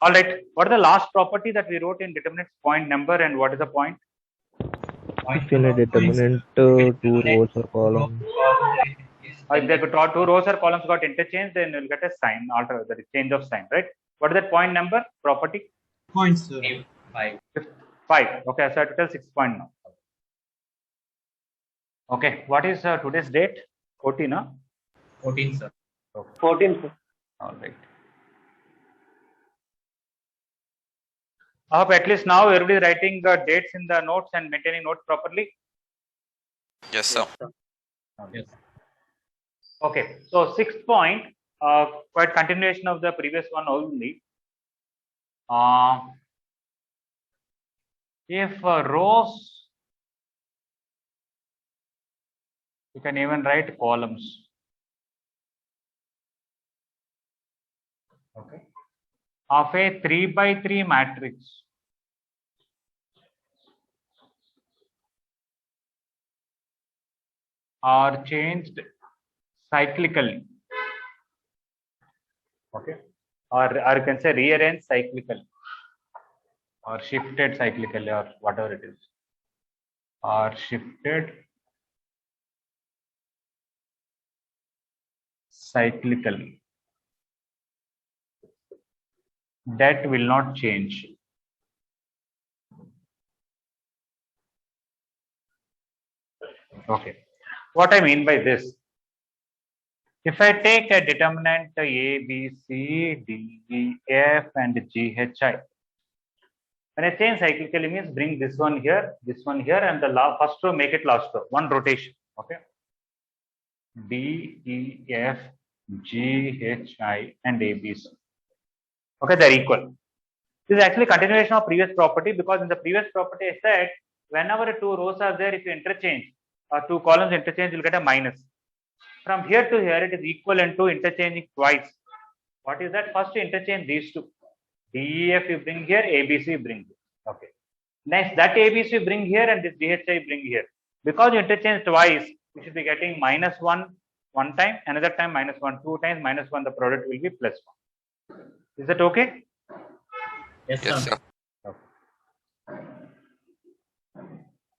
All right. What is the last property that we wrote in determinants? Point number, and what is the point? If in a determinant two rows or columns. If the two rows or columns got interchanged, then you'll get a sign, alter the change of sign, right? What is that point number property? Points, sir. 5. 5. Okay, so I have to tell 6 point now. Okay, what is today's date? 14, huh? 14, sir. Okay. 14, sir. All right. I hope at least now everybody is writing the dates in the notes and maintaining notes properly. Yes, sir. Yes. Okay, so 6th point, quite continuation of the previous one only. If rows, you can even write columns. Okay, of a 3 by 3 matrix, are changed cyclically. Okay, or you can say rearranged cyclically, or shifted cyclically, or whatever it is, or shifted cyclically. That will not change. Okay, what I mean by this, if I take a determinant A, B, C, D, E, F, and G, H, I, when I change cyclically means bring this one here, and the first row make it last row, one rotation. Okay, D, E, F, G, H, I, and A, B, C. Okay, they're equal. This is actually continuation of previous property, because in the previous property I said whenever two rows are there, if you interchange or two columns interchange, you'll get a minus. From here to here, it is equivalent to interchanging twice. What is that? First, you interchange these two. DEF you bring here, ABC bring here. Okay. Next, that ABC you bring here, and this DHI bring here. Because you interchange twice, you should be getting -1 one time, another time -1 two times, -1 the product will be +1. Is that okay? Yes, Yes, sir. sir.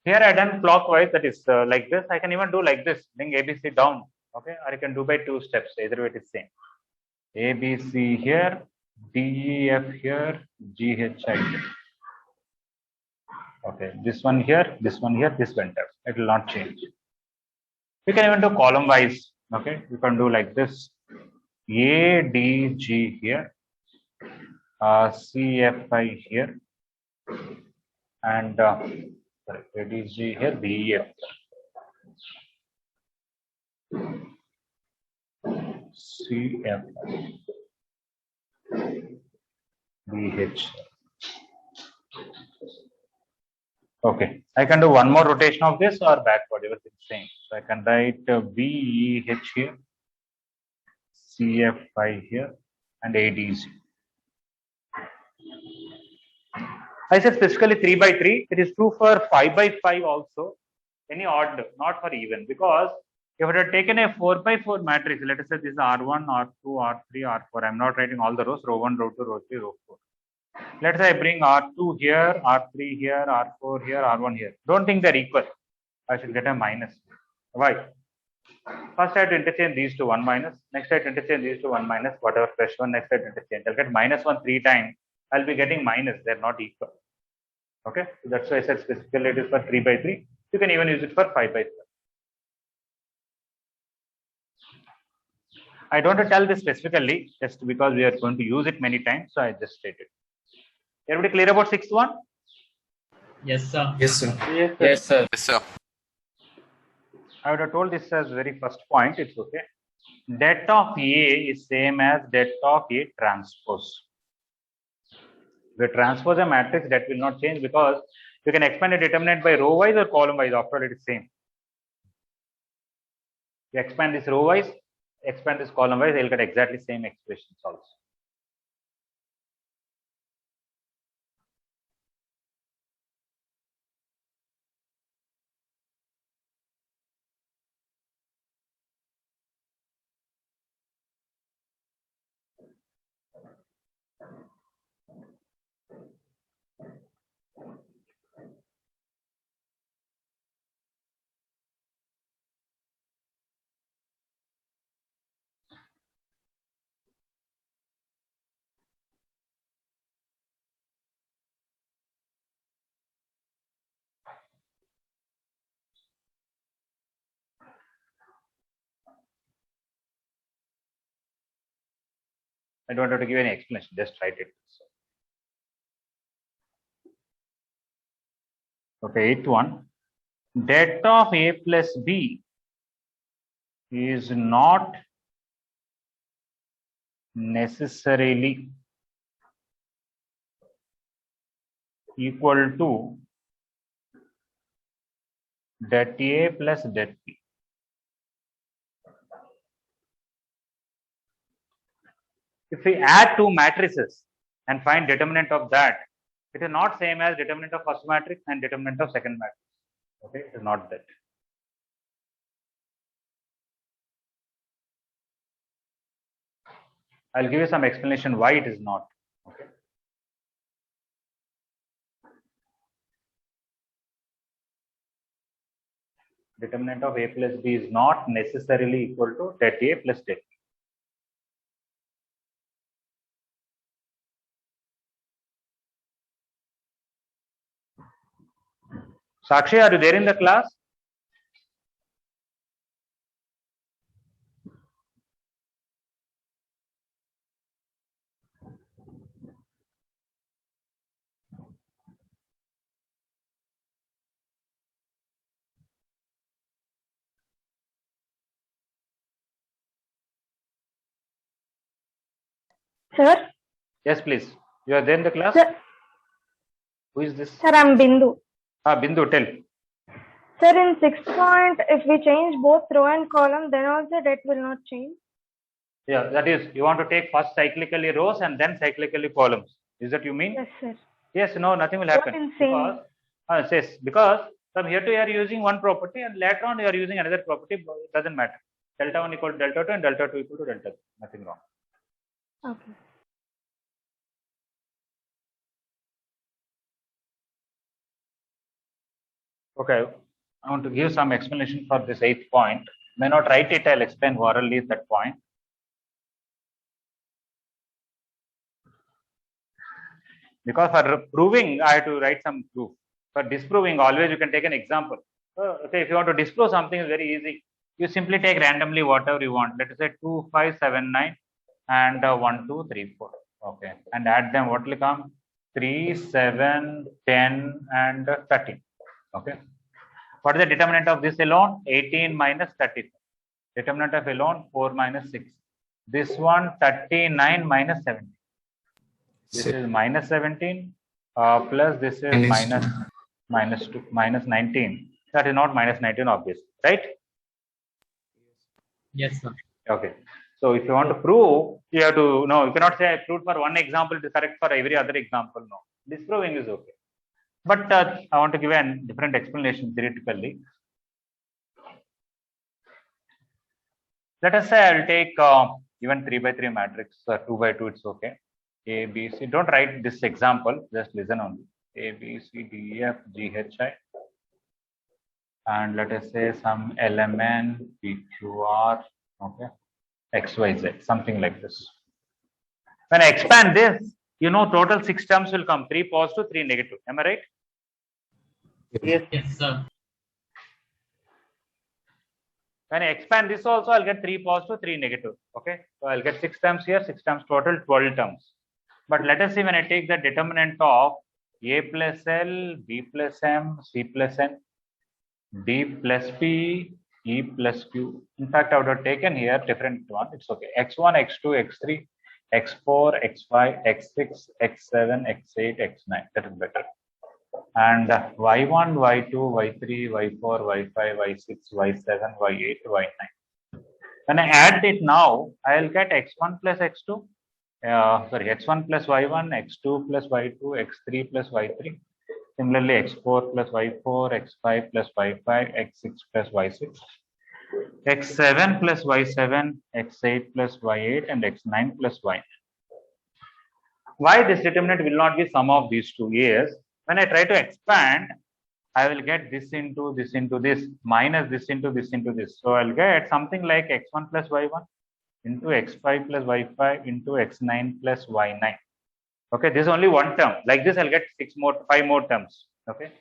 Here I done clockwise, that is like this. I can even do like this, bring ABC down. Okay, or I can do by 2 steps. Either way it is same. ABC here, DEF here, GHI here. Okay, this one here, this went up. It will not change. You can even do column wise. Okay, you can do like this. ADG here, CFI here, and sorry, ADG here, DEF. CFI, BH. Okay, I can do one more rotation of this or backward, everything same. So I can write BEH here, CFI here, and ADZ. I said specifically 3 by 3. It is true for 5 by 5 also. Any odd, not for even, because if I had taken a 4 by 4 matrix, let us say this is R1, R2, R3, R4. I'm not writing all the rows, row 1, row 2, row 3, row 4. Let's say I bring R2 here, R3 here, R4 here, R1 here. Don't think they're equal. I should get a minus. Why? First I have to interchange these to 1 minus. Next I have to interchange these to 1 minus. Whatever fresh one, next I have to interchange. I'll get -1 3 times. I'll be getting minus. They're not equal. Okay, so that's why I said specifically it is for 3 by 3. You can even use it for 5 by 5. I don't want to tell this specifically just because we are going to use it many times, so I just stated. Everybody clear about 6th one? Yes, sir. Yes, sir. Yes, sir. Yes, sir. Yes, sir. I would have told this as very first point. It's okay. Det of A is same as det of A transpose. If you transpose a matrix, that will not change because you can expand a determinant by row wise or column wise. After all, it is same. You expand this row wise, expand this column wise, you'll get exactly same expressions also. I don't have to give any explanation, just write it. Okay, eighth one. Det of A plus B is not necessarily equal to det A plus det B. If we add two matrices and find determinant of that, it is not same as determinant of first matrix and determinant of second matrix. Okay, it is not that. I'll give you some explanation why it is not. Okay. Determinant of A plus B is not necessarily equal to det A plus det B. Sakshi, are you there in the class? Sir? Yes, please. You are there in the class? Sir, Who is this? sir, I'm Bindu. Bindu, tell. Sir, in 6th point, if we change both row and column, then also det will not change. Yeah, that is, you want to take first cyclically rows and then cyclically columns. Is that you mean? Yes, sir. Yes, no, nothing will happen. Insane. Because from here to here you are using one property and later on you are using another property, it doesn't matter. Delta 1 equal to delta 2 and delta 2 equal to delta 3. Nothing wrong. Okay. Okay, I want to give some explanation for this 8th point. May not write it, I'll explain orally that point. Because for proving, I have to write some proof. For disproving, always you can take an example. Okay, if you want to disprove something, it's very easy. You simply take randomly whatever you want. Let us say 2, 5, 7, 9 and 1, 2, 3, 4. Okay, and add them. What will come? 3, 7, 10 and 13. Okay. What is the determinant of this alone? 18 minus 30. Determinant of alone 4 minus 6. This one 39 minus 17. This is minus 17 plus this is minus 2 minus 19. That is not minus 19 obviously, right? Yes, sir. Okay. So if you want to prove, you have to no. You cannot say I proved for one example, it is correct for every other example. No, disproving is okay. But I want to give a different explanation theoretically. Let us say I will take even 3 by 3 matrix, 2 by 2, it's okay. A, B, C. Don't write this example, just listen only. A, B, C, D, E, F, G, H, I. And let us say some element P, Q, R, okay, X, Y, Z, something like this. When I expand this, you know, total 6 terms will come, 3 positive, 3 negative. Am I right? Yes, sir. When I expand this also, I'll get 3 positive, 3 negative. Okay, so I'll get 6 terms here, 6 terms total, 12 terms. But let us see when I take the determinant of A plus L, B plus M, C plus N, D plus P, E plus Q. In fact, I would have taken here different one. It's okay. X1, X2, X3, X4, X5, X6, X7, X8, X9. That is better. And Y1, Y2, Y3, Y4, Y5, Y6, Y7, Y8, Y9. When I add it now, I'll get X1 plus X2. X1 plus Y1, X2 plus Y2, X3 plus Y3. Similarly, X4 plus Y4, X5 plus Y5, X6 plus Y6, X7 plus Y7, X8 plus Y8, and X9 plus Y9. Why this determinant will not be sum of these two years? When I try to expand, I will get this into this into this, minus this into this into this. So I'll get something like X1 plus Y1 into X5 plus Y5 into X9 plus Y9. Okay, this is only one term. Like this, I'll get 5 more terms. Okay,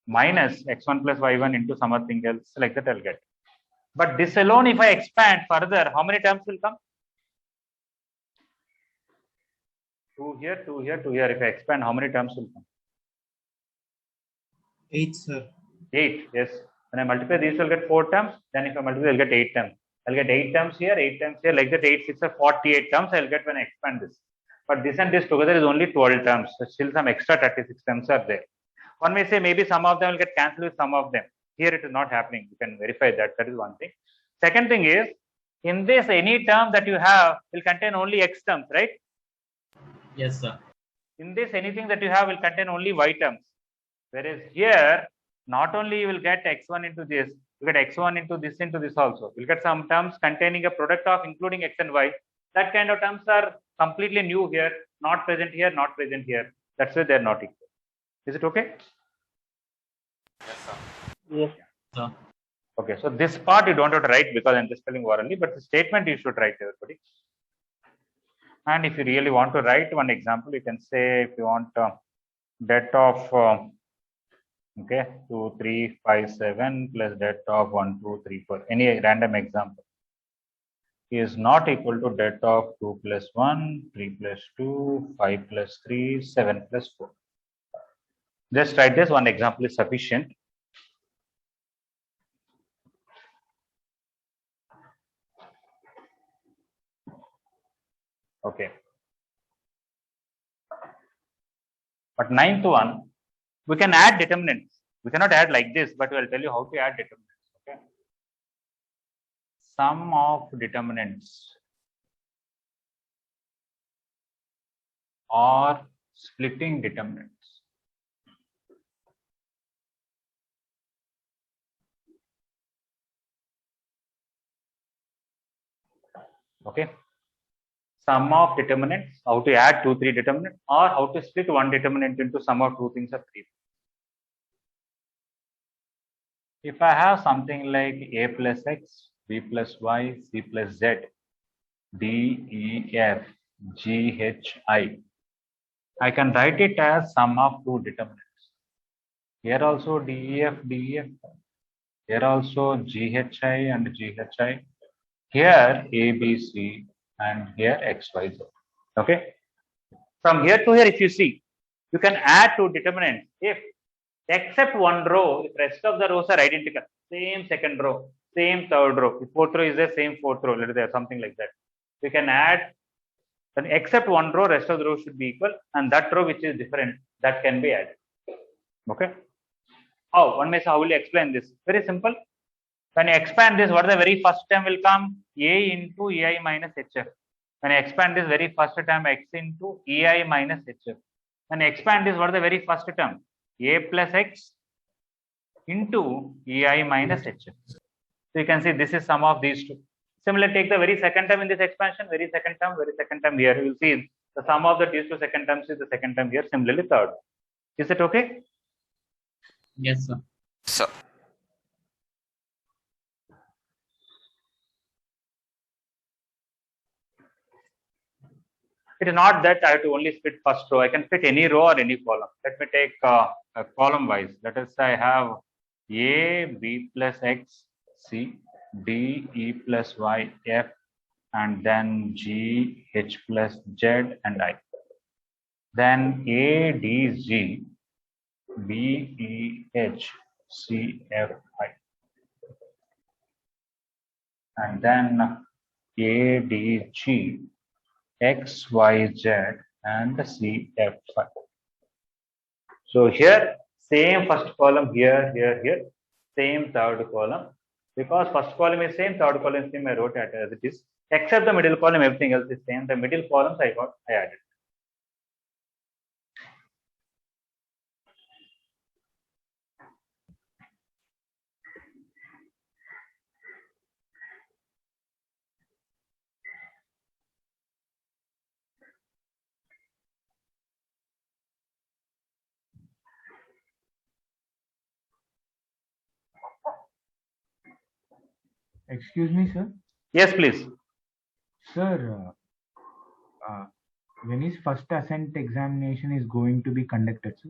minus X1 plus Y1 into something else. Like that, I'll get. But this alone, if I expand further, how many terms will come? 2 here, 2 here, 2 here. If I expand, how many terms will come? 8, sir. 8, yes. When I multiply these, will get 4 terms. Then if I multiply, I'll get 8 terms. I'll get 8 terms here, 8 terms here, like that. 8, 6 are 48 terms. I'll get when I expand this. But this and this together is only 12 terms. So still some extra 36 terms are there. One may say maybe some of them will get cancelled with some of them. Here it is not happening. You can verify that. That is one thing. Second thing is, in this, any term that you have will contain only x terms, right? Yes, sir. In this, anything that you have will contain only y terms. Whereas here, not only you will get x1 into this, you get x1 into this also. You'll get some terms containing a product of including x and y. That kind of terms are completely new here, not present here, not present here. That's why they're not equal. Is it okay? Yes, sir. Yes. Sir. Okay, so this part you don't have to write because I'm just telling orally, but the statement you should write, everybody. And if you really want to write one example, you can say if you want det of okay 2, 3, 5, 7 plus det of 1, 2, 3, 4. Any random example is not equal to det of 2 plus 1, 3 plus 2, 5 plus 3, 7 plus 4. Just write this one example is sufficient. Okay. But ninth one, we can add determinants. We cannot add like this, but we'll tell you how to add determinants. Okay. Sum of determinants or splitting determinants. Okay. Sum of determinants, how to add 2, 3 determinants, or how to split one determinant into sum of 2 things or 3. If I have something like a plus x, b plus y, c plus z, d, e, f, g, h, I can write it as sum of 2 determinants. Here also d, e, f, d, e, f. Here also g, h, I and g, h, I. Here a, b, c, and here x, y, z. Okay. From here to here, if you see, you can add 2 determinants if except one row, if rest of the rows are identical, same second row, same third row, if fourth row is the same fourth row, let us say something like that. We can add, then except one row, rest of the rows should be equal, and that row which is different, that can be added. Okay. How? One may say, how will you explain this? Very simple. When you expand this, what the very first term will come? A into ei minus hf. When I expand this very first term, x into ei minus hf. When I expand this, what the very first term? A plus x into ei minus hf. So you can see this is sum of these two. Similarly, take the very second term in this expansion, very second term here. You will see the sum of these two second terms is the second term here. Similarly, third. Is it okay? Yes, sir. Sir. It is not that I have to only split first row. I can fit any row or any column. Let me take a column wise. Let us say I have A, B plus X, C, D, E plus Y, F, and then G, H plus Z, and I. Then A, D, G, B, E, H, C, F, I. And then A, D, G, X, Y, Z, and C, F, I. So here, same first column here, same third column. Because first column is same, third column is same, I wrote it as it is. Except the middle column, everything else is same. The middle columns I added. Excuse me, sir. Yes, please. Sir, when is first assent examination is going to be conducted, sir?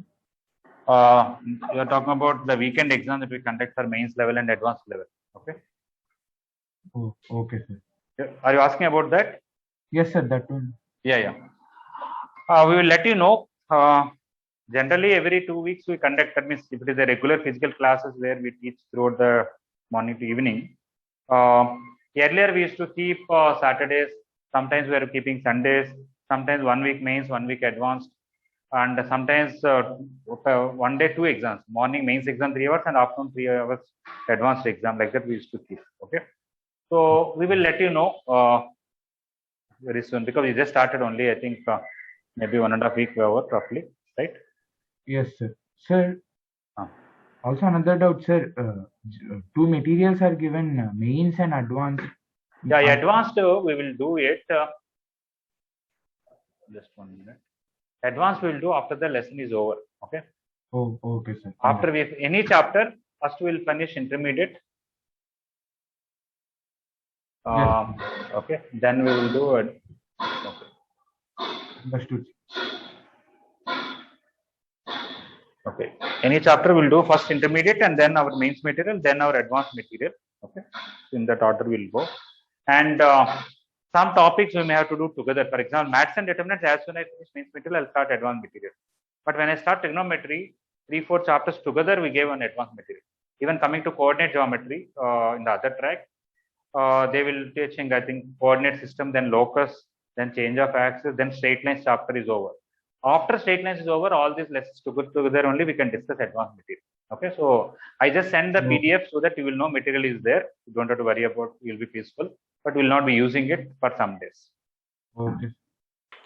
You are talking about the weekend exam that we conduct for mains level and advanced level. Okay. Oh, okay, sir. Are you asking about that? Yes, sir. That one. Yeah. We will let you know. Generally, every 2 weeks we conduct. That means if it is a regular physical classes where we teach throughout the morning to evening. Earlier we used to keep Saturdays. Sometimes we are keeping Sundays. Sometimes 1 week mains, 1 week advanced, and sometimes 1 day 2 exams. Morning mains exam 3 hours and afternoon 3 hours advanced exam. Like that we used to keep. Okay. So we will let you know very soon because we just started only. I think maybe 1.5 week over roughly, right? Yes, sir. Sir, Ah. also another doubt, sir. Two materials are given, mains and advanced. Yeah, advanced we will do it. Just 1 minute. Advanced we will do after the lesson is over. Okay. Oh, okay, sir. After we any chapter, first we will finish intermediate. Yes. Okay. Then we will do it. Okay. Understood. Okay. Any chapter we'll do first intermediate and then our mains material, then our advanced material. Okay. In that order we'll go. And some topics we may have to do together. For example, maths and determinants, as soon as I finish mains material, I'll start advanced material. But when I start trigonometry, 3-4 chapters together, we gave an advanced material. Even coming to coordinate geometry in the other track, they will teaching, I think, coordinate system, then locus, then change of axis, then straight lines chapter is over. After straight lines is over, all these lessons together only we can discuss advanced material. Okay, so I just send the PDF so that you will know material is there. You don't have to worry about. You'll be peaceful, but will not be using it for some days. Okay.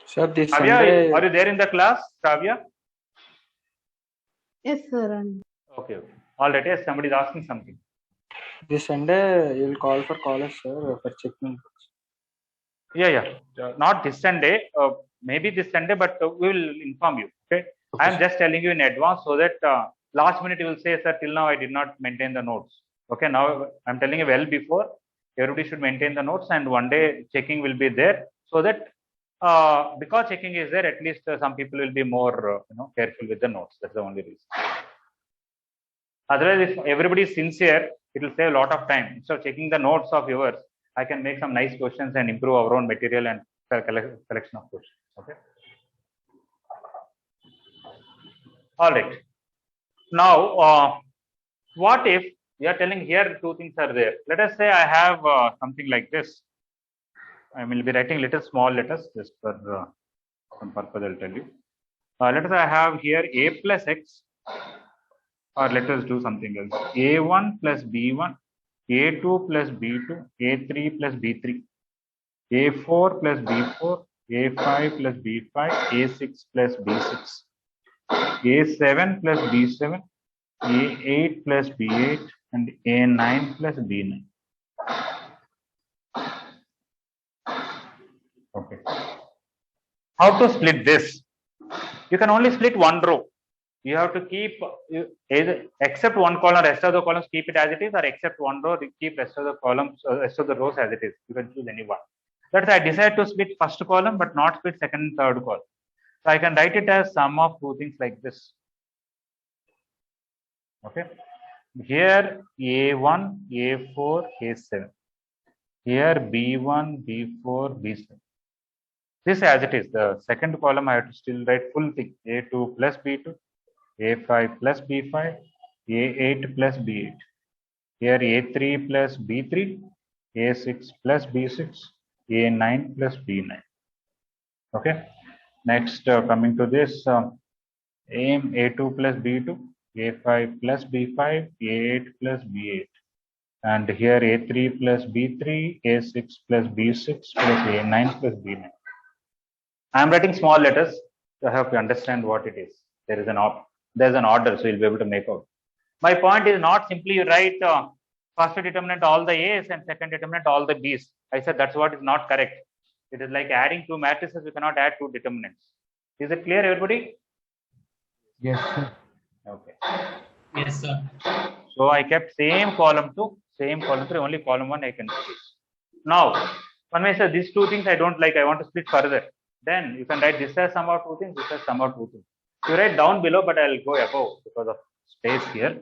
Sir, this Kavya, Sunday, are you there in the class, Kavya? Yes, sir. Okay, okay. All right. Yes, somebody is asking something. this Sunday you'll call for college, sir, for checking. Yeah. Not this Sunday. Maybe this Sunday, but we will inform you. Okay. I am just telling you in advance so that last minute you will say, sir, till now I did not maintain the notes. Okay. Now I'm telling you well before. Everybody should maintain the notes, and one day checking will be there so that because checking is there, at least some people will be more careful with the notes. That's the only reason. Otherwise, if everybody is sincere, it will save a lot of time. Instead of checking the notes of yours, I can make some nice questions and improve our own material and collection of questions. Okay. All right. Now, what if we are telling here two things are there? Let us say I have something like this. I will be writing little small letters just for some purpose. I'll tell you. Let us say I have here a plus x, or let us do something else. A1 plus B1, A2 plus B2, A3 plus B3, A4 plus B4, A5 plus B5, A6 plus B6, A7 plus B7, A8 plus B8, and A9 plus B9. Okay. How to split this? You can only split one row. You have to keep either except one column, rest of the columns keep it as it is, or except one row, keep rest of the columns, rest of the rows as it is. You can choose any one. That's I decide to split first column, but not split second and third column. So I can write it as sum of two things like this. Okay. Here A1, A4, A7. Here B1, B4, B7. This as it is. The second column I have to still write full thing. A2 plus B2, A5 plus B5, A8 plus B8. Here A3 plus B3, A6 plus B6, A9 plus B9. Okay. Next, coming to this, aim A2 plus B2, A5 plus B5, A8 plus B8. And here A3 plus B3, A6 plus B6 plus A9 plus B9. I am writing small letters. So I have to understand what it is. There is there's an order, so you'll be able to make out. My point is not simply you write first determinant all the A's and second determinant all the B's. I said that's what is not correct. It is like adding two matrices. We cannot add two determinants. Is it clear, everybody? Yes, sir. Okay. Yes, sir. So I kept same column 2, same column 3, only column 1 I can split. Now, when I say these two things I don't like, I want to split further. Then you can write this as sum of two things, this as sum of two things. You write down below, but I'll go above because of space here.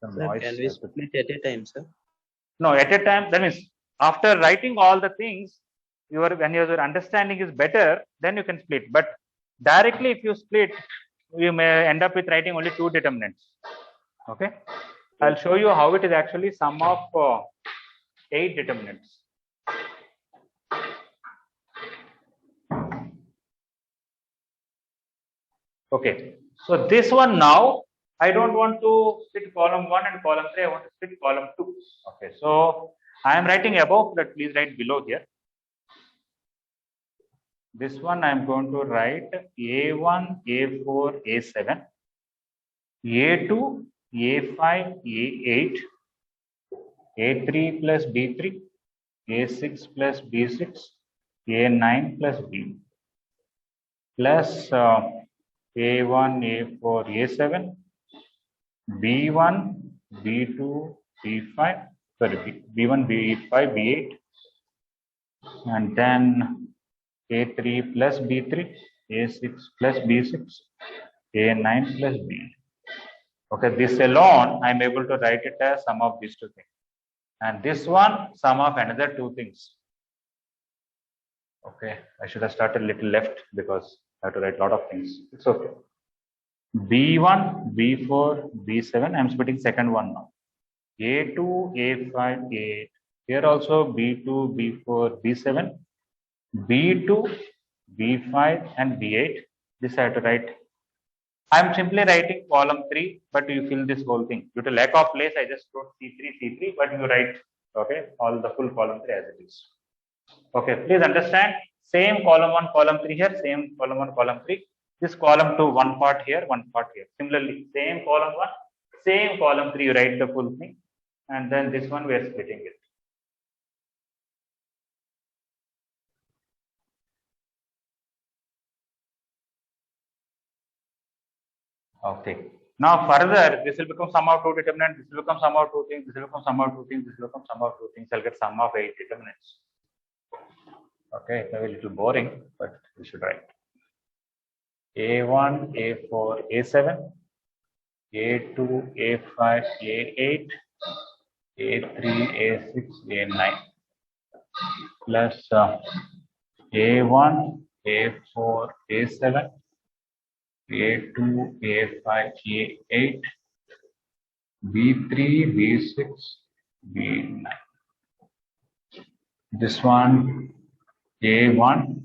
Sir, can we split at a time, sir? No, at a time, that means After writing all the things, when your understanding is better, then you can split. But directly, if you split, you may end up with writing only 2 determinants. Okay, I'll show you how it is actually sum of 8 determinants. Okay, so this one now, I don't want to split column 1 and column 3, I want to split column 2. Okay, so I am writing above, but please write below here. This one I am going to write A1, A4, A7, A2, A5, A8, A3 plus B3, A6 plus B6, A9 plus B, plus A1, A4, A7, B1, B2, B5, sorry, B1, B5, B8, and then A3 plus B3, A6 plus B6, A9 plus B. Okay, this alone, I'm able to write it as sum of these 2 things. And this one, sum of another 2 things. Okay, I should have started a little left because I have to write a lot of things. It's okay. B1, B4, B7, I'm splitting second one now. A2, A5, A8. Here also B2, B4, B7, B2, B5, and B8. This I have to write. I'm simply writing column 3, but you fill this whole thing. Due to lack of place, I just wrote C3, C3, but you write, okay, all the full column 3 as it is. Okay, please understand, same column 1, column 3 here, same column 1, column 3. This column 2, one part here, one part here. Similarly, same column 1, same column 3, you write the full thing. And then this one, we are splitting it. Okay. Now further, this will become sum of 2 determinants, this will become sum of 2 things, this will become sum of 2 things, this will become sum of 2 things. I'll get sum of 8 determinants. Okay, it may be a little boring, but we should write. A1, A4, A7, A2, A5, A8, A3, A6, A9, plus A1, A4, A7, A2, A5, A8, B3, B6, B9. This one, A1,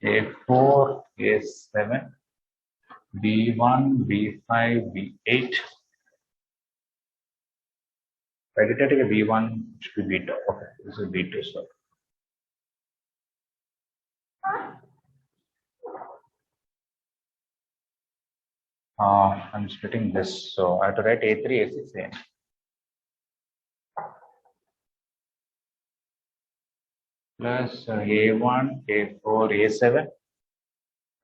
A4, A7, B1, B5, B8. I did take a B1, should be B2. Okay, this is B2, so. I'm splitting this, so I have to write A3, A6, A9. Plus A1, A4, A7,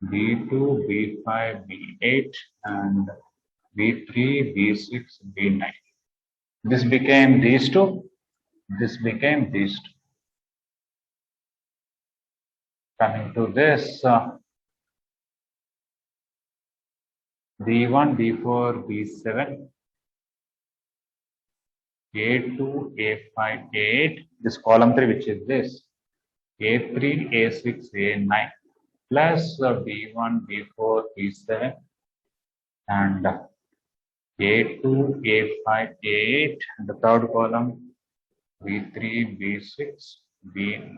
B2, B5, B8, and B3, B6, B9. This became these 2. This became these 2. Coming to this, B1, B4, B7, A2, A5, A8, this column 3, which is this, A3, A6, A9, plus B1, B4, B7, and A2, A5, A8, and the third column, B3, B6, B9.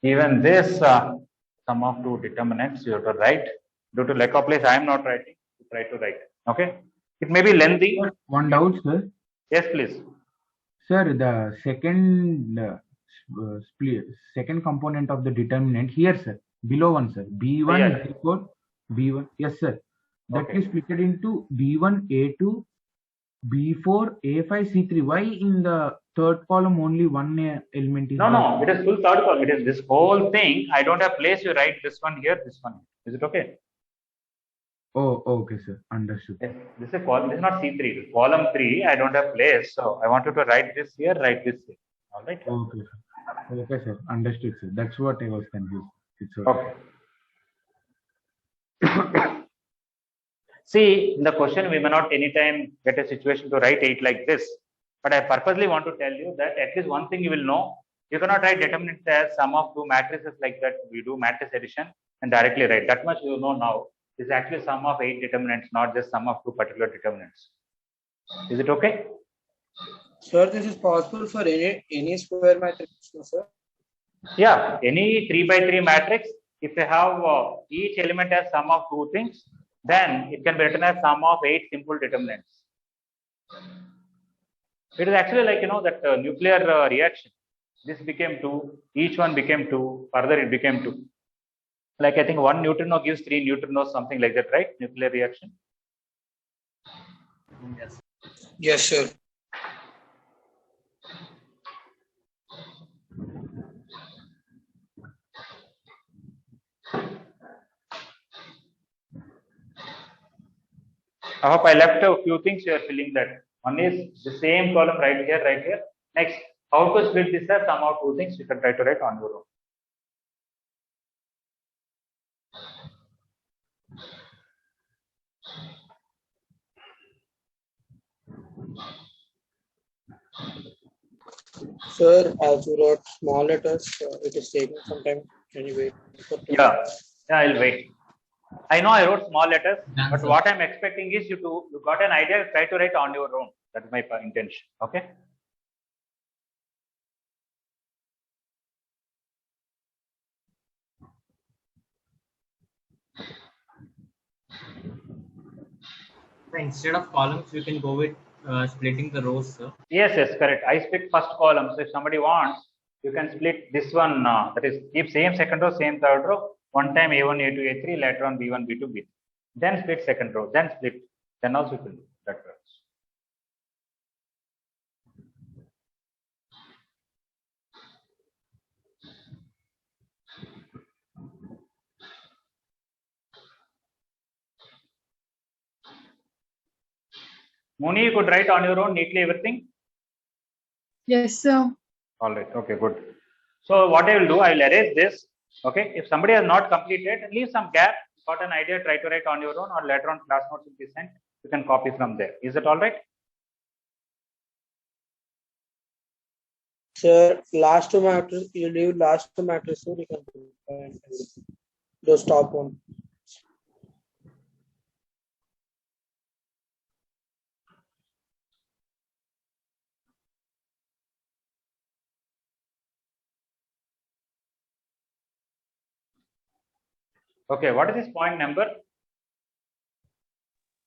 Even this sum of 2 determinants you have to write. Due to lack of place, I am not writing. Try to write. Okay. It may be lengthy. One doubt, sir. Yes, please. Sir, the second component of the determinant here, sir, below one, sir, B1, Yeah. B4, B1. Yes, sir. That Okay. is split into B1, A2, B4, A5, C3. Why in the third column only one element is No, there? no. It is full third column. It is this whole thing. I don't have place. You write this one here, this one. Is it okay? Oh, okay, sir. Understood. Yes. This is a column. This is not C3. This is column 3. I don't have place. So I want you to write this here, write this here. All right. Okay, sir. Okay, sir. Understood, sir. That's what I was confused. It's okay. Okay. See, in the question, we may not anytime get a situation to write 8 like this. But I purposely want to tell you that at least one thing you will know. You cannot write determinants as sum of two matrices like that. We do matrix addition and directly write. That much you know now. This is actually sum of 8 determinants, not just sum of two particular determinants. Is it okay? Sir, this is possible for any square matrix, no, sir? Yeah, any 3 by 3 matrix, if you have each element as sum of two things, then it can be written as sum of 8 simple determinants. It is actually like, you know, that nuclear reaction. This became 2, each one became 2, further it became 2. Like I think 1 neutrino gives 3 neutrinos, something like that, right? Nuclear reaction. Yes. Yes, sir. I hope I left a few things you are filling that. One is the same column right here, right here. Next, how to split this as sum of two things you can try to write on your own. Sir, as you wrote small letters, it is taking some time. Can you wait? Yeah, I'll wait. I know I wrote small letters, Done, but sir. what I'm expecting is you got an idea, try to write on your own. That's my intention. Okay. So instead of columns, we can go with splitting the rows, sir. Yes, correct. I split first column. So if somebody wants, you can split this one. That is, keep same second row, same third row. One time A1, A2, A3, later on B1, B2, B3. Then split second row, then split. Then also you can do that works. Moni, you could write on your own neatly everything. Yes, sir. All right. Okay, good. So what I will do, I will erase this. Okay. If somebody has not completed, leave some gap. Got an idea, try to write on your own, or later on class notes will be sent. You can copy from there. Is that all right? Sir, last two matrices, you leave last two matrices, so you can do those top one. Okay. What is this point number?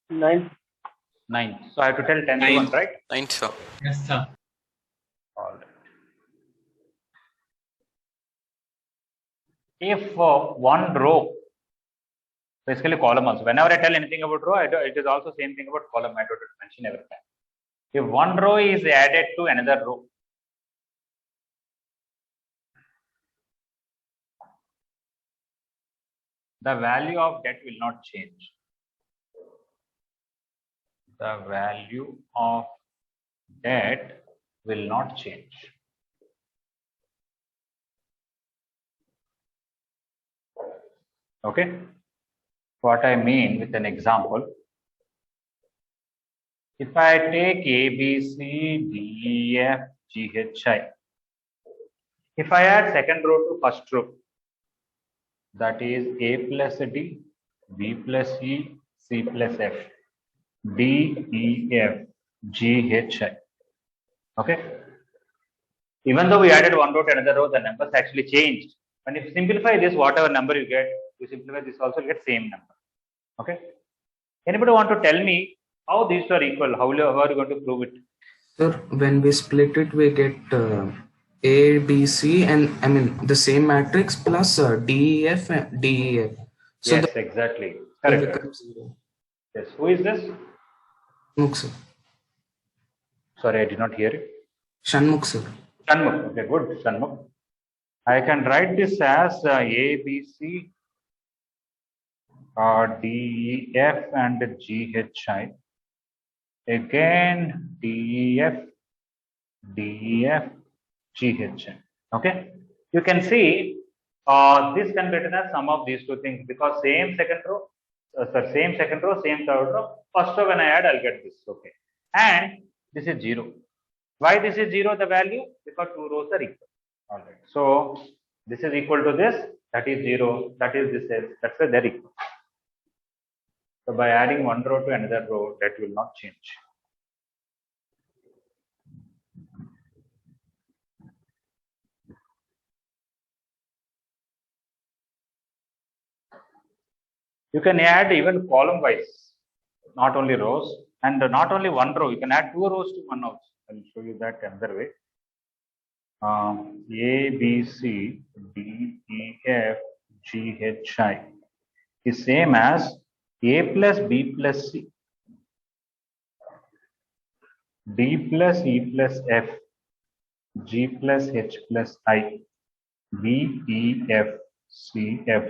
9. 9. So I have to tell 10 to 1, right? 9, sir. Yes, sir. All right. If one row, basically column also. Whenever I tell anything about row, it is also same thing about column. I don't mention every time. If one row is added to another row, the value of that will not change. The value of that will not change. Okay. What I mean with an example, if I take A, B, C, D, E, F, G, H, I, if I add second row to first row, that is A plus D, B plus E, C plus F, D, E, F, G, H, I. Okay. Even though we added one row to another row, the numbers actually changed. And if you simplify this, whatever number you get, you simplify this also, you get same number. Okay. Anybody want to tell me how these two are equal? How are you going to prove it? Sir, when we split it, we get A, B, C, and I mean the same matrix plus D, E, F, and D, E, F. So yes, exactly. Correct. Yes. Who is this? Shanmukh, sir. Sorry, I did not hear it. Shanmukh, sir. Shanmukh. Okay, good. Shanmukh. I can write this as A, B, C, D, E, F, and G, H, I. Again, D, E, F, D, E, F, G, H, I. Okay. You can see this can be written as sum of these two things because same second row, same second row, same third row. First row when I add, I'll get this. Okay. And this is 0. Why this is 0 the value? Because two rows are equal. All right. So this is equal to this, that is 0, that is this is, that's why they're equal. So by adding one row to another row, that will not change. You can add even column wise, not only rows, and not only one row. You can add two rows to one also. I'll show you that another way. A, B, C, D, E, F, G, H, I is same as A plus B plus C, D plus E plus F, G plus H plus I, B, E, F, C, F.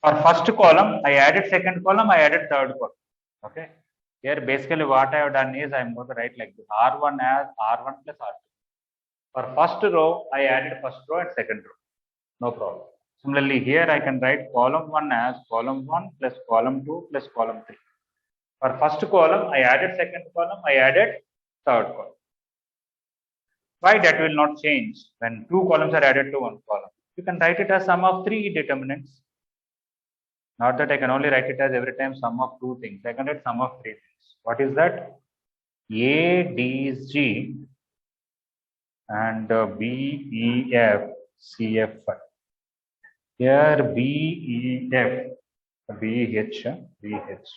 For first column, I added second column, I added third column. Okay. Here basically what I have done is I am going to write like this: R1 as R1 plus R2. For first row, I added first row and second row. No problem. Similarly, here I can write column 1 as column 1 plus column 2 plus column 3. For first column, I added second column, I added third column. Why that will not change when two columns are added to one column? You can write it as sum of three determinants. Not that I can only write it as every time sum of two things. I can write sum of three things. What is that? A, D is G and B, E, F, C, F. Here B, E, F, B, H, B, H.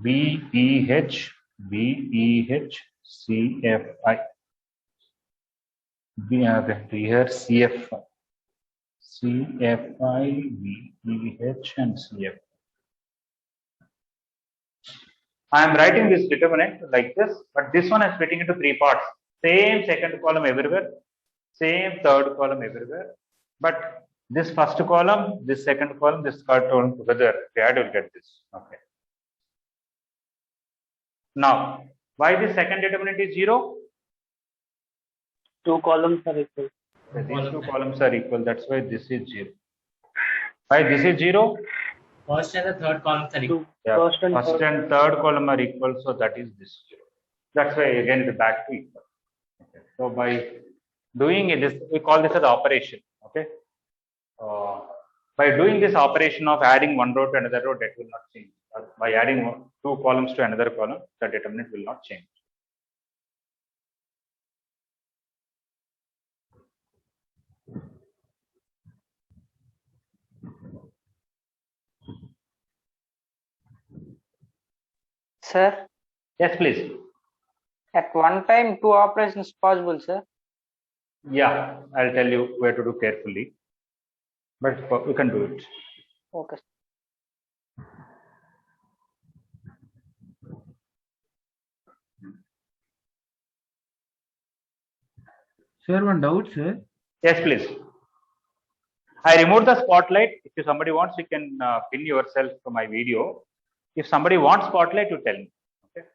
B, E, H, B, E, H, C, F, I. B, here C, F, C, F, I, B, E, H, and C, F. I am writing this determinant like this, but this one is splitting into three parts. Same second column everywhere, same third column everywhere. But this first column, this second column, this third column together, if you add, you'll get this. Okay. Now, why the second determinant is 0? Two columns are equal. So these two columns are equal. That's why this is 0. Why this is 0? First and the third columns are equal. Yeah, First and third column are equal, so that is this 0. That's why again it is back to equal. Okay. So by doing it, this we call this as operation. Okay. By doing this operation of adding one row to another row, that will not change. By adding two columns to another column, the determinant will not change. Sir, Yes, please. at one time, two operations possible, sir. Yeah, I'll tell you where to do carefully, but we can do it. Okay. Sir, one doubt, sir. Yes, please. I removed the spotlight. If somebody wants, you can pin yourself to my video. If somebody wants spotlight, you tell me. Okay.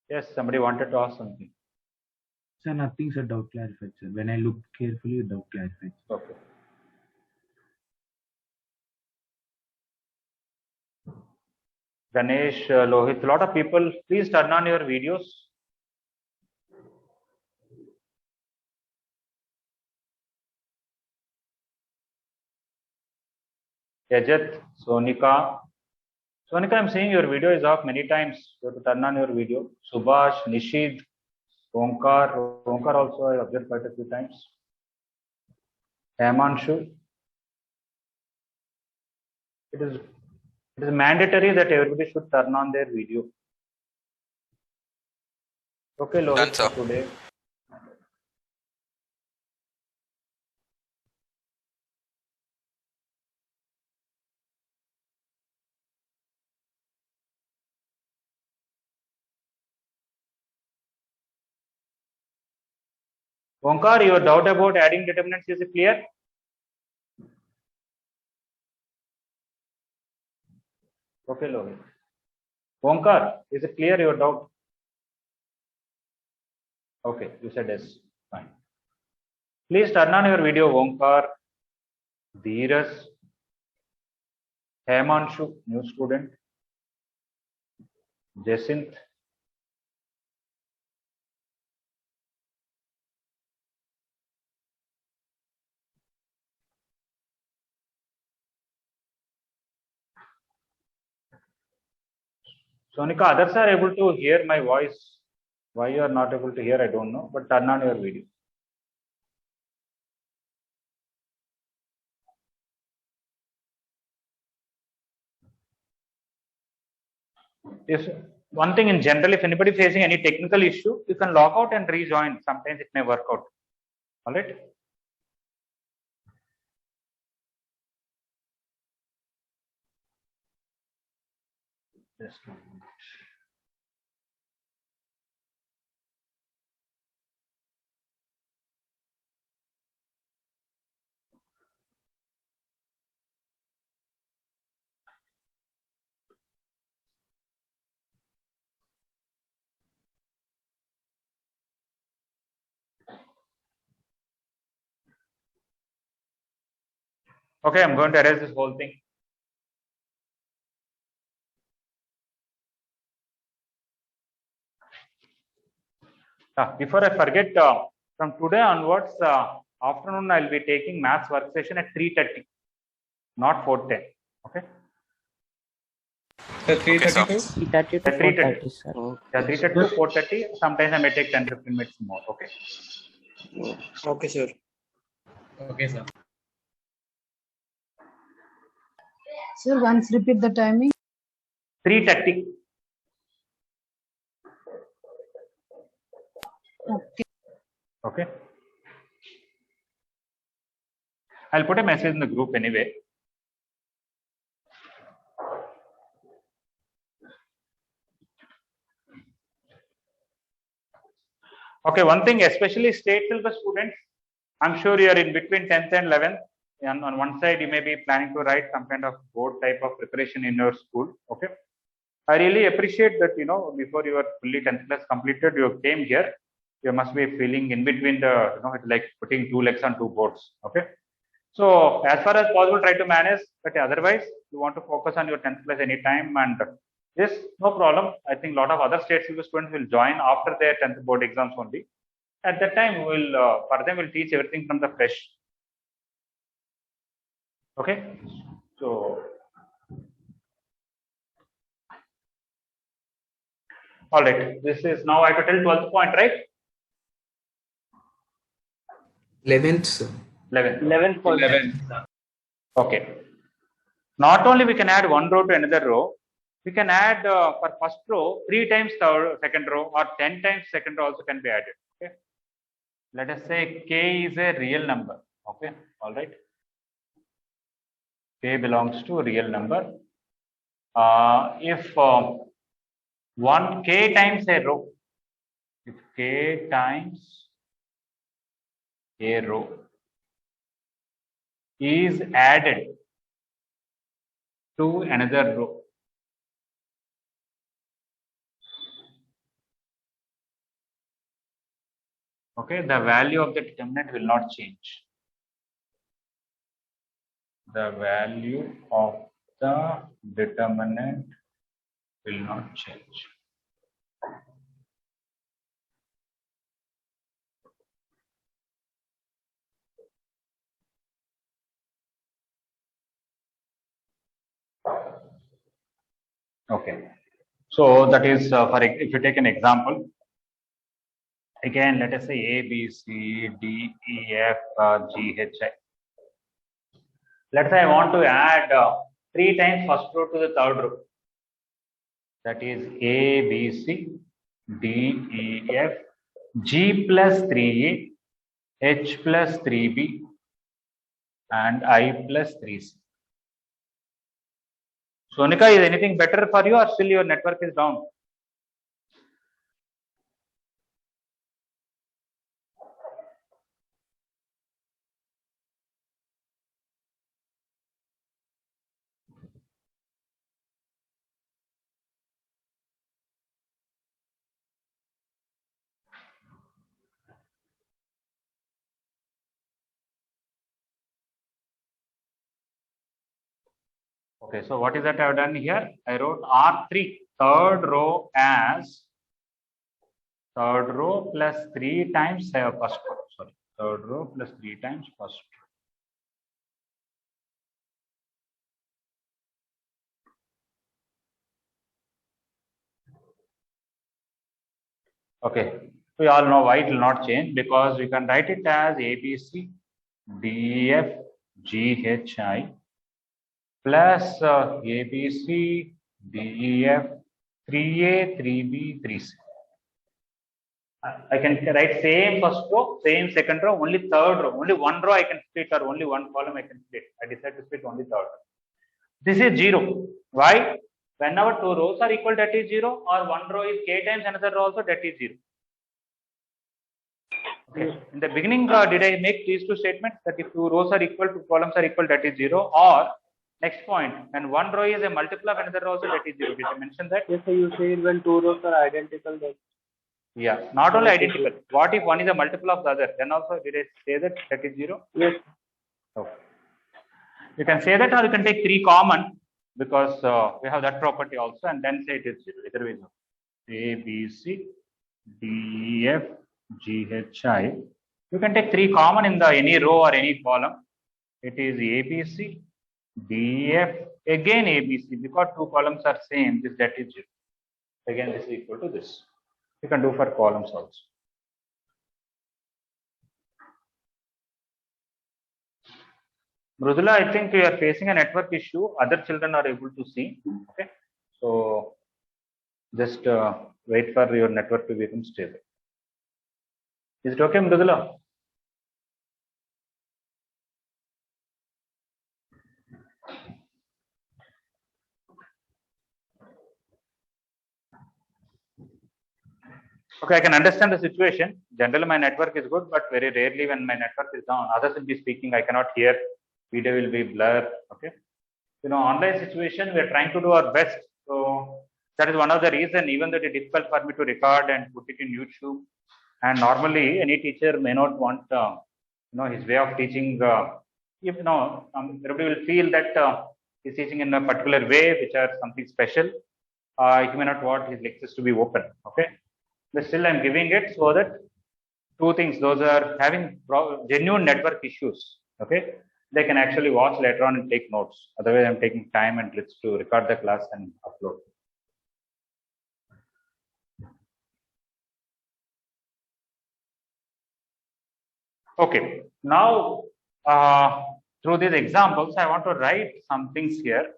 Yes, somebody wanted to ask something. Sir, nothing, sir. Doubt clarified, sir. When I looked carefully, doubt clarified. Okay. Ganesh, Lohit, a lot of people, please turn on your videos. Yajat, Sonika. Sonika, I'm seeing your video is off many times. You have to turn on your video. Subhash, Nishid, Omkar. Omkar also I observed quite a few times. Hemanshu. It is mandatory that everybody should turn on their video. Okay, Lohit, Done, sir. for today. Omkar, your doubt about adding determinants is clear? Okay, Lohit. Omkar, is it clear your doubt? Okay, you said yes. Fine. Please turn on your video, Omkar, Dheeras, Hemanshu, new student, Jacinth. Sonika, others are able to hear my voice. Why you are not able to hear, I don't know, but turn on your video. If one thing in general, if anybody facing any technical issue, you can log out and rejoin. Sometimes it may work out. All right. Just a moment. Okay, I'm going to erase this whole thing. Before I forget, from today onwards, afternoon I'll be taking maths work session at 3:30, not 4:10. Okay. So Okay, sir. 3:32. 3:30 to 4:30, sir. Yeah, 3:30 to 4:30. Sometimes I may take 10-15 minutes more. Okay. Okay, sir. Okay, sir. Sir, once repeat the timing. 3:30. Okay. Okay. I'll put a message in the group anyway. Okay, one thing, especially state syllabus students, I'm sure you are in between 10th and 11th. And on one side, you may be planning to write some kind of board type of preparation in your school. Okay. I really appreciate that, before you are fully 10th class completed, you came here. You must be feeling in between the, it's like putting two legs on two boards. Okay. So as far as possible, try to manage, but otherwise you want to focus on your 10th class anytime, and yes, no problem. I think a lot of other state syllabus students will join after their 10th board exams only. At that time, we will, for them, we'll teach everything from the fresh. Okay. So, all right. This is now I have to tell 12th point, right? 11th, sir. 11th. 11. Okay. Not only we can add one row to another row, we can add for first row 3 times second row, or 10 times second row also can be added. Okay. Let us say k is a real number. Okay. All right. K belongs to a real number. If 1k times a row, if k times a row is added to another row, okay, the value of the determinant will not change. The value of the determinant will not change. Okay. So that is if you take an example, again, let us say A, B, C, D, E, F, G, H, I. Let's say I want to add 3 times first row to the third row. That is A, B, C, D, E, F, G plus 3A, H plus 3B, and I plus 3C. Sonika, is anything better for you, or still your network is down? Okay, so what is that I have done here? I wrote R3, third row as third row plus 3 times first row. Sorry, third row plus 3 times first row. Okay, we all know why it will not change, because we can write it as ABC DEF GHI plus ABC DEF 3A 3B 3C. I can write same first row, same second row, only third row, only one row I can split, or only one column I can split. I decide to split only third row. This is 0. Why? Whenever two rows are equal, that is 0, or one row is k times another row also, that is 0. Okay. In the beginning, did I make these two statements that if two rows are equal, two columns are equal, that is 0, or next point, when one row is a multiple of another row also, that is 0. Did I mention that? Yes, so you say when two rows are identical, then yeah, not only identical. What if one is a multiple of the other? Then also, did I say that that is 0? yes. Okay. You can say that, or you can take 3 common, because we have that property also, and then say it is 0. Either way, A, B, C, D, E, F, G, H, I. You can take 3 common in the any row or any column. It is A, B, C, D, E, F, again A, B, C, because 2 columns are same. This that is 0. Again, this is equal to this. You can do for columns also. Mrudula, I think you are facing a network issue. Other children are able to see. Okay, so just wait for your network to become stable. Is it okay, Mrudula? Okay, I can understand the situation. Generally, my network is good, but very rarely when my network is down, others will be speaking, I cannot hear. Video will be blurred. Okay, online situation, we are trying to do our best. So that is one of the reason, even though it is difficult for me to record and put it in YouTube. And normally, any teacher may not want, his way of teaching. Everybody will feel that he's teaching in a particular way, which are something special. He may not want his lectures to be open. Okay, but still, I'm giving it so that 2 things. Those are having genuine network issues. Okay, they can actually watch later on and take notes. Otherwise, I'm taking time and glitz to record the class and upload. Okay, now through these examples, I want to write some things here.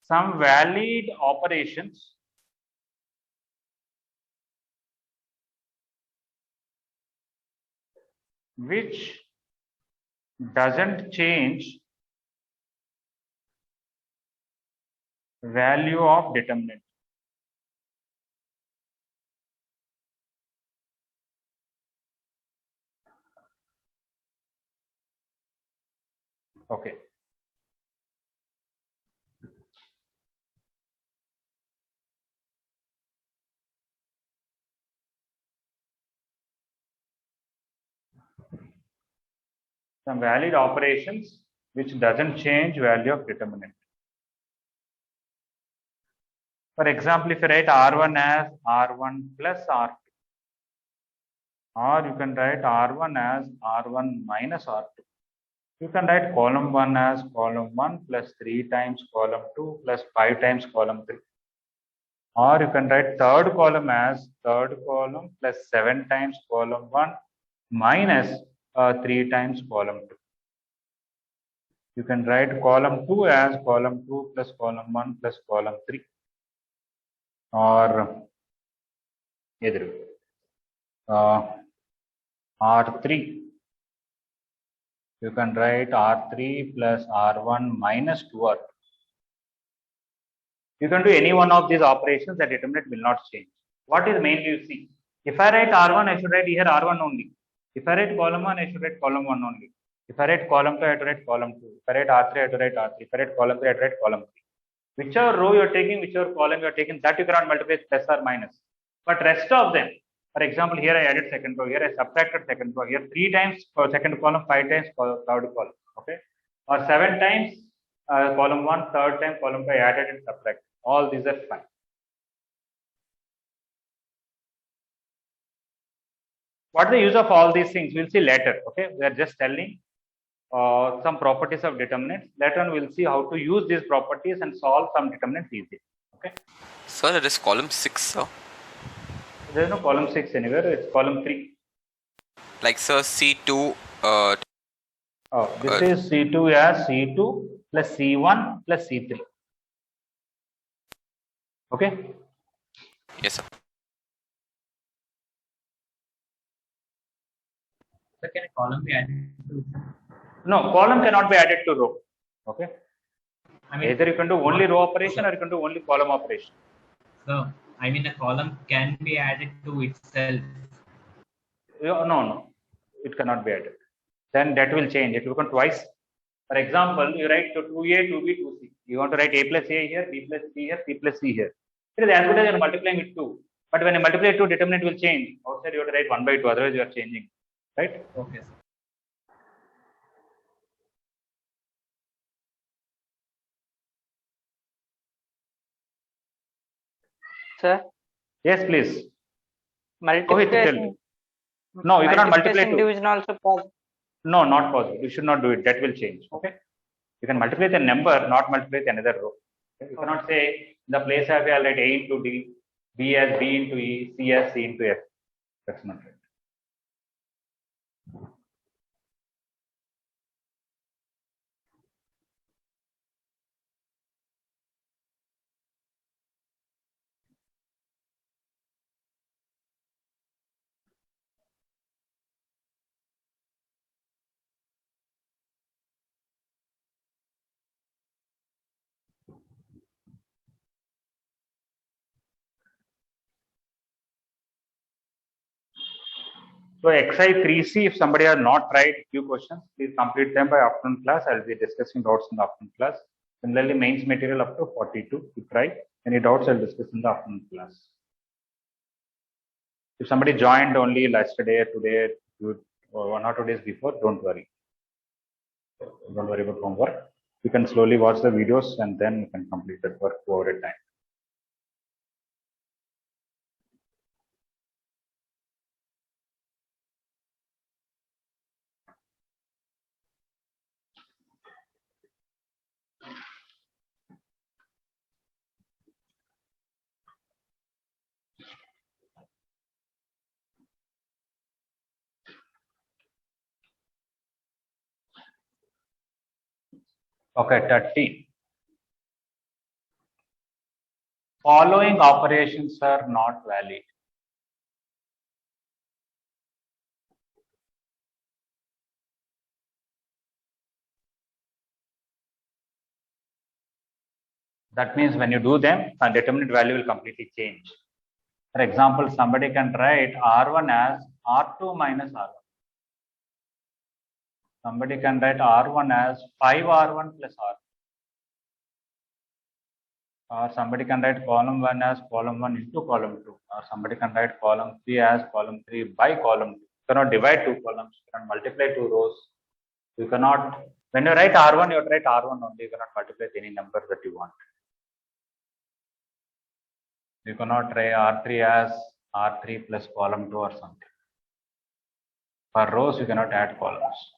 Some valid operations which doesn't change value of determinant. Okay. Some valid operations which doesn't change value of determinant. For example, if you write R1 as R1 plus R2, or you can write R1 as R1 minus R2. You can write column 1 as column 1 plus 3 times column 2 plus 5 times column 3. Or you can write third column as third column plus 7 times column 1 minus 3 times column 2. You can write column 2 as column 2 plus column 1 plus column 3. Or either R3. You can write R3 plus R1 minus 2R2. You can do any one of these operations, the determinant will not change. What is mainly you see? If I write R1, I should write here R1 only. If I write column 1, I should write column 1 only. If I write column 2, I have to write column 2. If I write R3, I have to write R3. If I write column 3, I have to write column 3. Whichever row you are taking, whichever column you are taking, that you cannot multiply plus or minus. But rest of them, For example, here I added second row, here I subtracted second row, here 3 times for second column, 5 times for third column, okay? Or 7 times column 1, third time column 5 added and subtracted. All these are fine. What the use of all these things? We'll see later, okay? We are just telling some properties of determinants. Later on, we'll see how to use these properties and solve some determinants easily, okay? Sir, that is column 6, sir. There is no column 6 anywhere, it's column 3. Like, sir, C2. This is C2 as C2 plus C1 plus C3. Okay? Yes, sir. So can a column be added to? No, column cannot be added to row. Okay? I mean, either you can do only row operation or you can do only column operation. So, I mean, a column can be added to itself. No, it cannot be added. Then that will change. It will become twice. For example, you write to 2A, 2B, 2C. You want to write A plus A here, B plus B here, C plus C here. It is as good as you are multiplying with 2. But when you multiply 2, determinant will change. Outside you have to write 1 by 2, otherwise you are changing. Right? Okay, sir. Sir, Yes, please. multiplication. No, you cannot multiply Multiplication 2. division also possible. No, not possible. You should not do it. That will change. Okay. You can multiply the number, not multiply the another row. Okay? You cannot say in the place of I'll write A into D, B as B into E, C as C into F. That's not right. So XI 3C, if somebody has not tried few questions, please complete them by afternoon class. I will be discussing doubts in the afternoon class. Similarly, mains material up to 42. You try. Any doubts, I will discuss in the afternoon class. If somebody joined only yesterday, today, or 1 or 2 days before, don't worry. Don't worry about homework. You can slowly watch the videos and then you can complete that work over a time. Okay, 30. Following operations are not valid. That means when you do them, a determinant value will completely change. For example, somebody can write R1 as R2 minus R1. Somebody can write R1 as 5R1 plus R. Or somebody can write column 1 as column 1 into column 2. Or somebody can write column 3 as column 3 by column 2. You cannot divide 2 columns. You cannot multiply 2 rows. You cannot, when you write R1, you have to write R1 only. You cannot multiply with any number that you want. You cannot try R3 as R3 plus column 2 or something. For rows, you cannot add columns.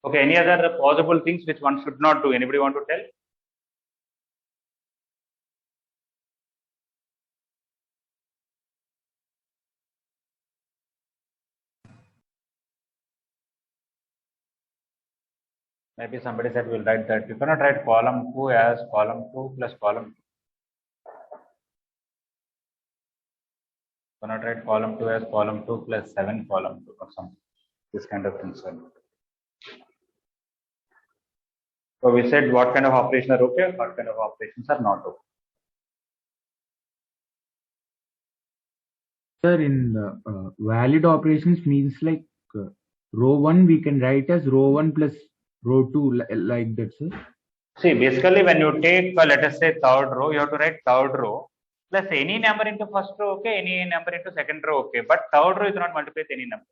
Okay, any other possible things which one should not do? Anybody want to tell? Maybe somebody said we'll write that. You cannot write column 2 as column 2 plus column 2. You cannot write column 2 as column 2 plus 7 column 2 or something. This kind of things. So we said what kind of operations are okay, what kind of operations are not okay. Sir, in the valid operations means like row 1 we can write as row 1 plus row 2 like that, sir. See, basically when you take, let us say third row, you have to write third row plus any number into first row, okay, any number into second row, okay, but third row is not multiply with any number.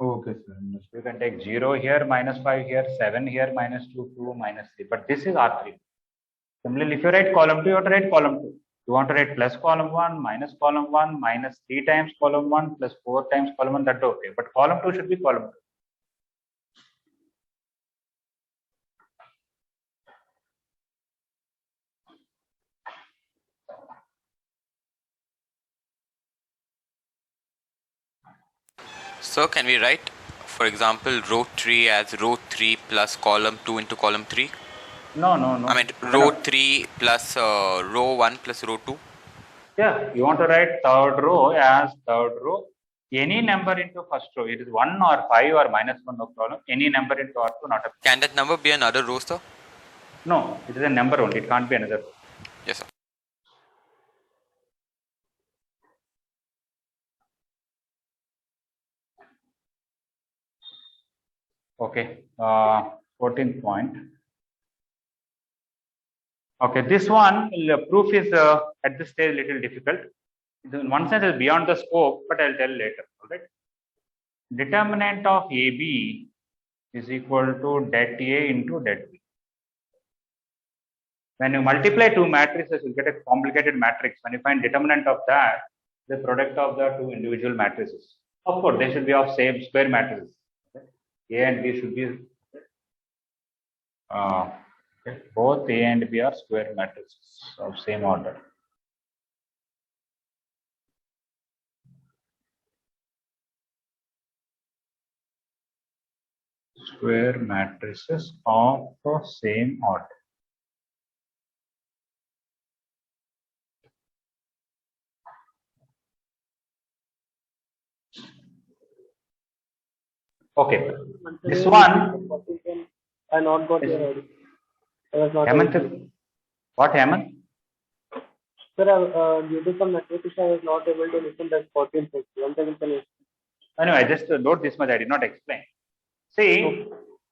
Okay, sir. You can take 0 here, minus 5 here, 7 here, minus 2, 2, minus 3, but this is R3. Similarly, if you write column 2, you have to write column 2. You want to write plus column 1, minus 3 times column 1, plus 4 times column 1, that's okay, but column 2 should be column 2. So can we write, for example, row 3 as row 3 plus column 2 into column 3? No. I mean row 3 plus row 1 plus row 2? Yeah, you want to write third row as third row. Any number into first row, it is 1 or 5 or minus 1, no problem. Any number into R2, not a problem. Can that number be another row, sir? No, it is a number only, it can't be another row. Yes, sir. Okay, 14th point. Okay, this one, proof is at this stage little difficult. In one sense, it's beyond the scope, but I'll tell later. All right. Determinant of AB is equal to det A into det B. When you multiply two matrices, you get a complicated matrix. When you find determinant of that, the product of the two individual matrices. Of course, they should be of same square matrices. Okay? A and B should be okay. Both A and B are square matrices of same order. Square matrices of the same order. Okay, this one. I not got your audio. I was not Hemant, able to. what Hemant? Sir, due to some network issue, I was not able to listen that 14 seconds. 1 second, can you? Anyway, I just note this much. I did not explain. See,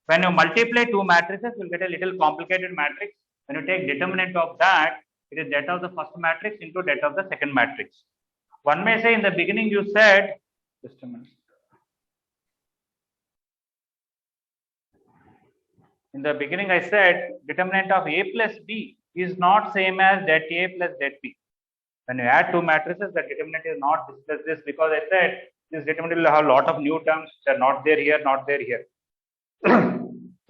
when you multiply two matrices, you'll get a little complicated matrix. When you take determinant of that, it is that of the first matrix into that of the second matrix. One may say in the beginning you said, just a minute. In the beginning I said determinant of A plus B is not same as that A plus that B. When you add two matrices, the determinant is not this plus this, because I said this determinant will have a lot of new terms which are not there here, not there here.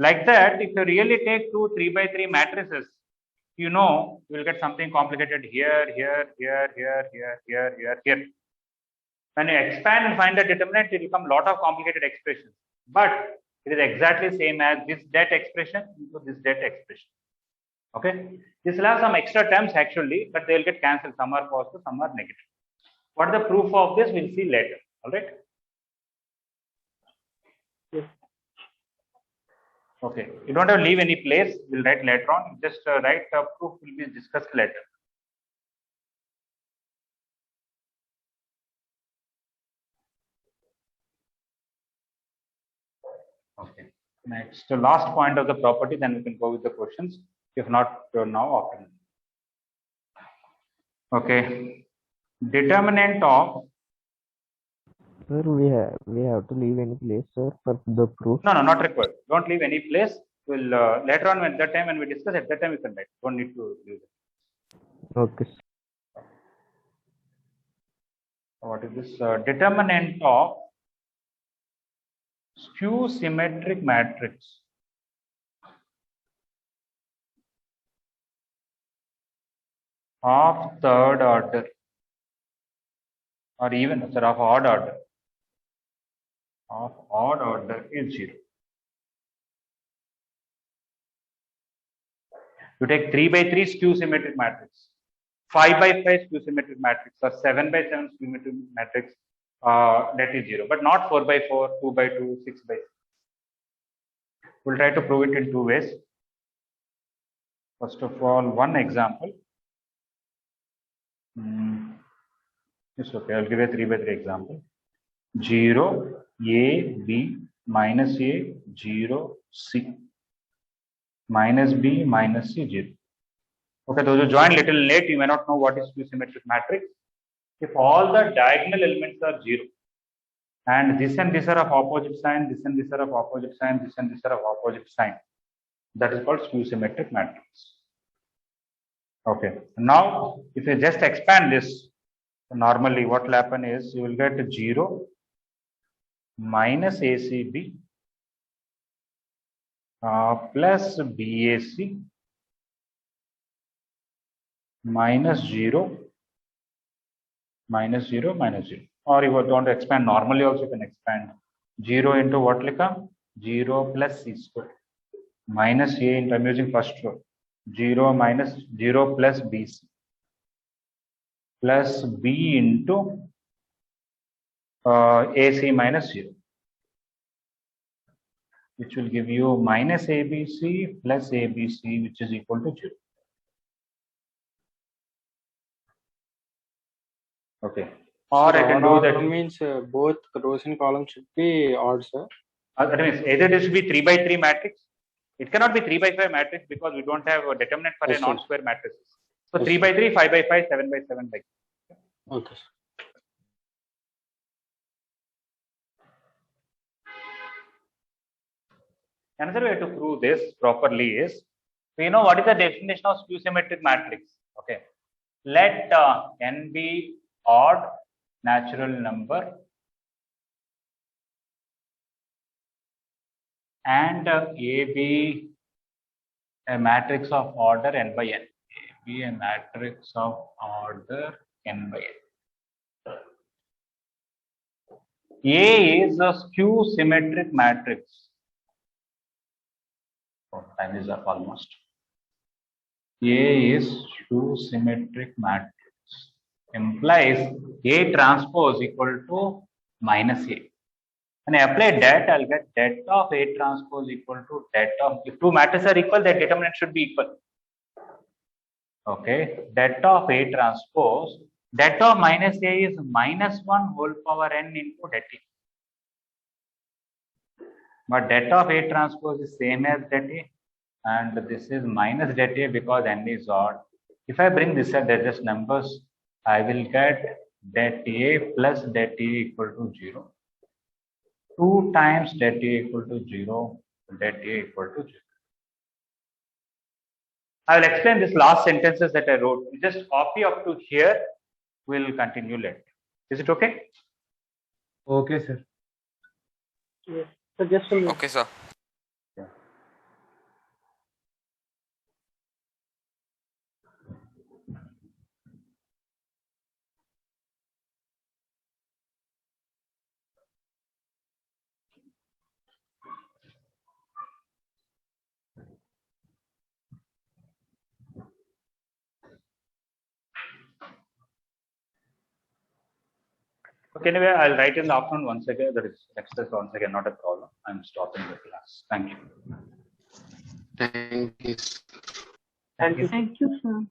Like that, if you really take two 3 by 3 matrices, you know you will get something complicated here, here, here, here, here, here, here, here. When you expand and find the determinant, it will become a lot of complicated expressions. But it is exactly same as this det expression into this det expression. Okay, this will have some extra terms actually, but they will get cancelled. Some are positive, some are negative. What is the proof of this? We'll see later. All right. Yes. Okay, you don't have to leave any place. We'll write later on. Just write proof will be discussed later. Okay. Next, the last point of the property, then we can go with the questions. If not now, after. Okay. Determinant of. Sir, we have to leave any place, sir, for the proof. No, not required. Don't leave any place. We'll later on at that time when we discuss, at that time we can write. Don't need to leave it. Okay. What is this? Determinant of skew symmetric matrix of third order, or even of odd order, is 0. You take 3 by 3 skew symmetric matrix, 5 by 5 skew symmetric matrix, or 7 by 7 skew symmetric matrix, that is 0, but not 4 by 4, 2 by 2, 6 by 6. We'll try to prove it in two ways. First of all, one example. It's okay. I'll give a 3 by 3 example. 0, A, B, minus A, 0, C. Minus B, minus C, 0. Okay, those who joined little late, you may not know what is skew symmetric matrix. If all the diagonal elements are 0, and this and this are of opposite sign, this and this are of opposite sign, this and this are of opposite sign, that is called skew symmetric matrix. Okay, now if you just expand this, normally what will happen is you will get 0 minus ACB plus BAC minus 0 minus 0 minus 0. Or if you want to expand normally also you can expand 0 into what likha? 0 plus C square minus A into, I'm using first row, 0 minus 0 plus BC plus B into AC minus 0, which will give you minus ABC plus ABC, which is equal to 0. Okay. Or So I can odd do that. order means both rows and columns should be odd, sir. That means either this should be 3 by 3 matrix. It cannot be 3 by 5 matrix because we don't have a determinant for Yes, a sir. non-square matrix. So Yes, 3 by 3, 5 by 5, 7 by 7 by. Okay. Another way to prove this properly is, we know what is the definition of skew symmetric matrix. Okay. Let n be odd natural number and A be a matrix of order n by n. A be a matrix of order n by n. A is a skew symmetric matrix. Oh, time is up almost. A is skew symmetric matrix. Implies A transpose equal to minus A. When I apply det, I'll get det of A transpose equal to det of, if two matrices are equal, their determinant should be equal. Okay, det of A transpose, det of minus A is minus 1 whole power n into det A. But det of A transpose is same as det A, and this is minus det A because n is odd. If I bring this up, they're just numbers, I will get det A plus det A equal to 0. 2 times det A equal to 0, det A equal to 0. I will explain this last sentences that I wrote. You just copy up to here. We'll continue later. Is it okay? Okay, sir. Yeah. So just a minute. Okay, sir. Okay, anyway, I'll write in the afternoon once again. That is express once again, not a problem. I'm stopping the class. Thank you. Thank you. Thank you. Thank you, sir.